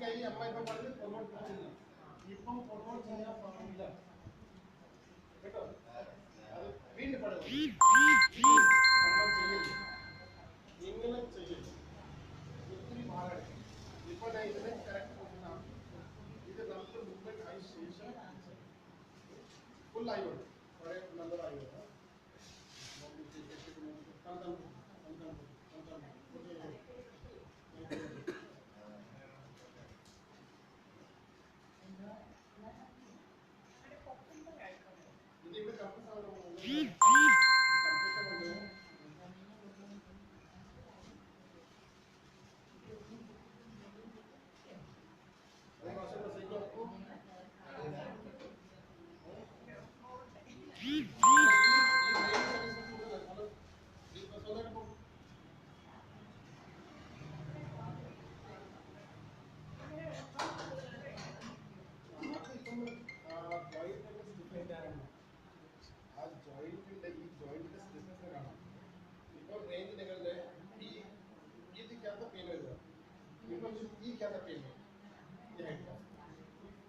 കൈ അമ്മ ഇപ്പൊ പറഞ്ഞ് പ്രൊമോട്ട് ചെയ്യുന്നില്ല. ഇപ്പം പ്രൊമോട്ട് ചെയ്യാൻ പാടില്ല കേട്ടോ. അത് വീണ്ടും പറയുന്നത് നമ്മൾ ചെയ്യരുത്, ഇങ്ങനെ ചെയ്യരുത്. ഒത്തിരി ഭാഗം ഇപ്പൊ ഞാൻ ഇതിനെ കറക്റ്റ് പൊസിഷനാണ്. ഇത് നമുക്ക് മുമ്പ് ആയി ശേഷം ഫുൾ ആയി വരും, പഴയ നമ്പർ ആയി വരും. ഇതിവിടെ കംപ്ലീറ്റ് ആവുന്ന ആ ജോയിന്റിന്റെ ഈ ജോയിന്റിന്റെ സ്റ്റിഫ്നെസ് കാണാം. ഇപ്പോൾ റേഞ്ച് നിങ്ങളുടെ ഈ ഇതിക്കകത്ത് പെയിൻ വരിക, ഇപ്പോൾ ഈ കകത്ത് പെയിൻ വരും.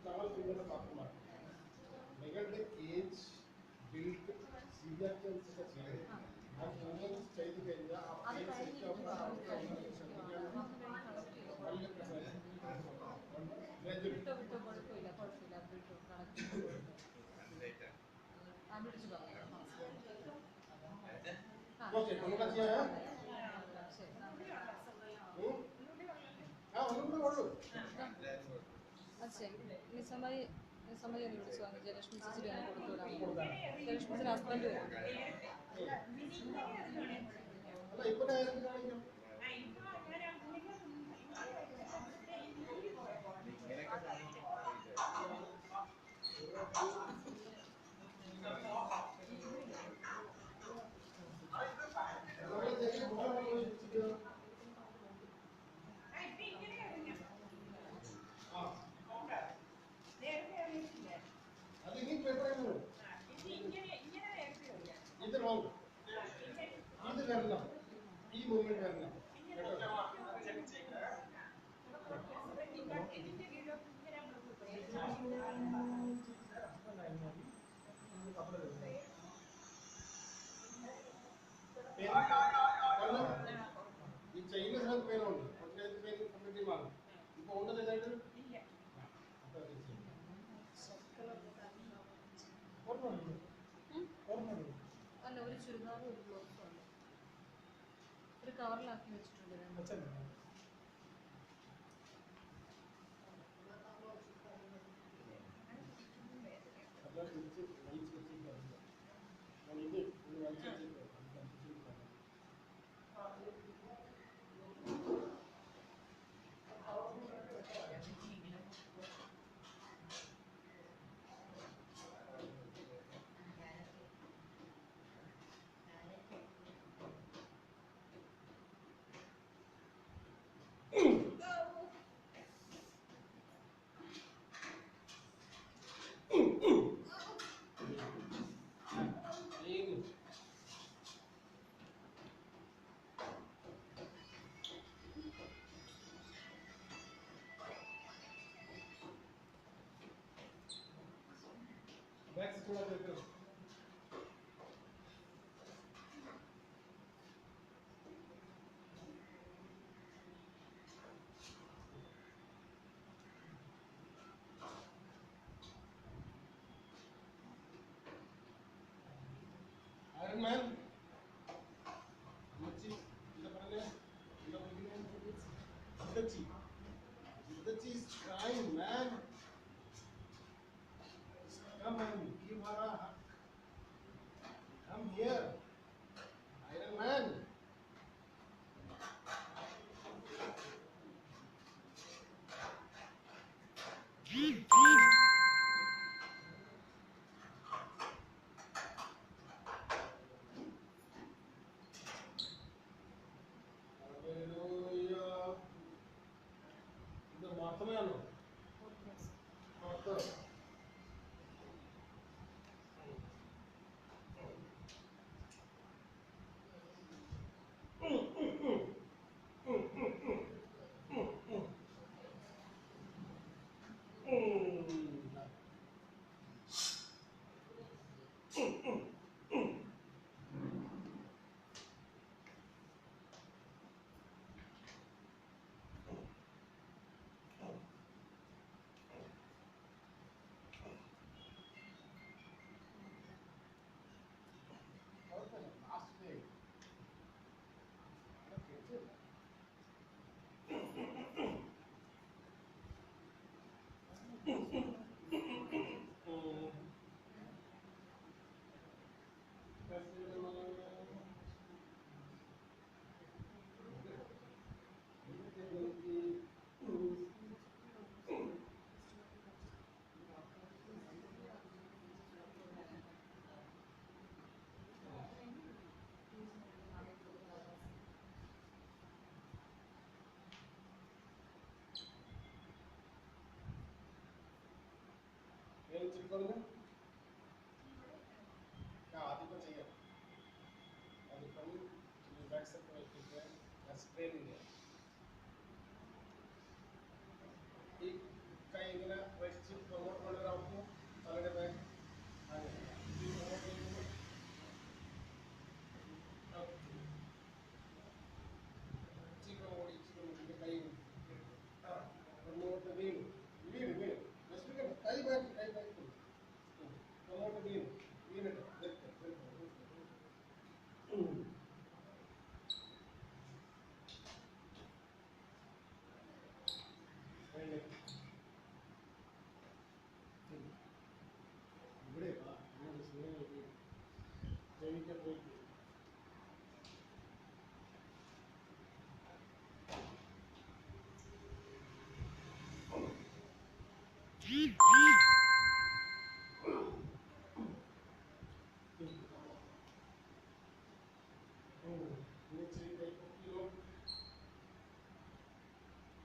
നമ്മൾ നിങ്ങളുടെ മാത്രമാണ് നിങ്ങളുടെ ഏജ് ബിൽഡ് സീരിയസ് ഒക്കെ ചെയ്ത് ആ മൂന്ന് ചെയ്ത് കഴിഞ്ഞാൽ ആ പെയിൻ ശ്രദ്ധിക്കാൻ ഓക്കെ നമുക്ക് ചെയ്യാം. ഒന്നും ഉള്ളൂ. സമയം വിളിച്ചു വന്നു. ജയലക്ഷ്മി ചേച്ചി കൊടുത്തുവിടാം. ജയലക്ഷ്മിയുടെ ഹസ്ബൻഡ് വരും. ഇത് റോങ്, ഇത് വരണം, ഈ മൂവ്മെന്റ് വരണം. ഈ ചെയ്യുന്ന സ്ഥലത്ത് പേരുണ്ട്, പേര് കമ്മിറ്റി മാറും. ഇപ്പൊ ഉണ്ടെന്നായിട്ട് അല്ല, ഒരു ചുരിദാറും ഒരു ബ്ലൗസും ഉണ്ട്. ഒരു കവറിലാക്കി വെച്ചിട്ടുണ്ട്. Iron Man. Hidachi is trying, man. Come on, give her a പറഞ്ഞു ആദ്യം ചെയ്യാം അതിപ്പം റിലാക്സ് ഒക്കെ വെച്ചിട്ട് സ്ട്രെയിനിങ് ഈ കൈ ഇങ്ങനെ വെച്ച് പ്രൊമോട്ട് കൊണ്ടുവരാമോ തലയുടെ ബാക്ക് അങ്ങനെ ഈ പ്രൊമോട്ട് ചെയ്യുമ്പോൾ കൈ പ്രൊമോട്ട് വീണു വീണു വീണു വിഷമിക്കണം കൈ ബാക്ക് പ്രൊമോട്ട് വീണു വീണിട്ട് ഇവിടെ ജനിക്കാൻ പോയിട്ട്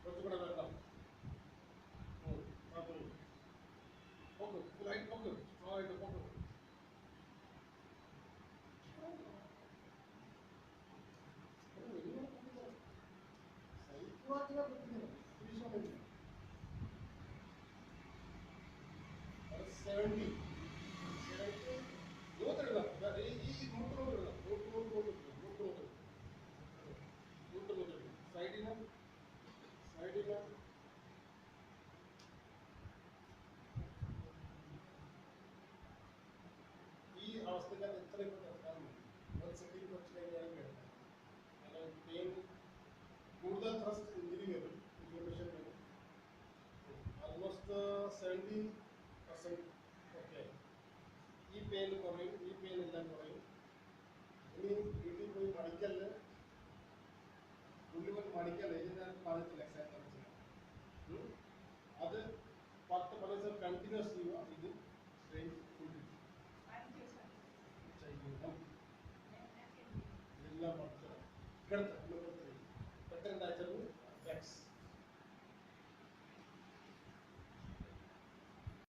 കുറച്ചുകൂടെ വെള്ളം പോക്ക് ലൈറ്റ് പോക്ക് സ്ട്രോങ് പോക്ക് സൈക്കിളാക്കിയാ പറ്റുന്നില്ല തിരിച്ചു 70 നോക്കിടാം ഈ നോക്കിടാം സൈഡിന് ഈ അവസ്ഥയിൽ എത്രയും ഒരു സെക്കൻഡ് കുറച്ച് കഴിഞ്ഞാൽ കേൾക്കാം പെയിൻ കൂടുതൽ ത്രസ്റ്റ് ഇഞ്ചുറി വരും ഇൻഫ്ലമേഷൻ വരും ആൾമോസ്റ്റ് 70% ഓക്കെ ഈ പെയിൻ കുറയും ഈ പെയിൻ എല്ലാം കുറയും ഇനി വീട്ടിൽ പോയി മടിക്കല് ഉള്ളിൽ മടിക്കല് ഇതിന് പറഞ്ഞിട്ടില്ല എക്സസൈസ് അത് 10 കണ്ടിന്യൂസ് ചെയ്യുക ഇത് സ്ട്രെയിൻ ചെയ്യണം എല്ലാം പഠിച്ചത് കിടത്ത്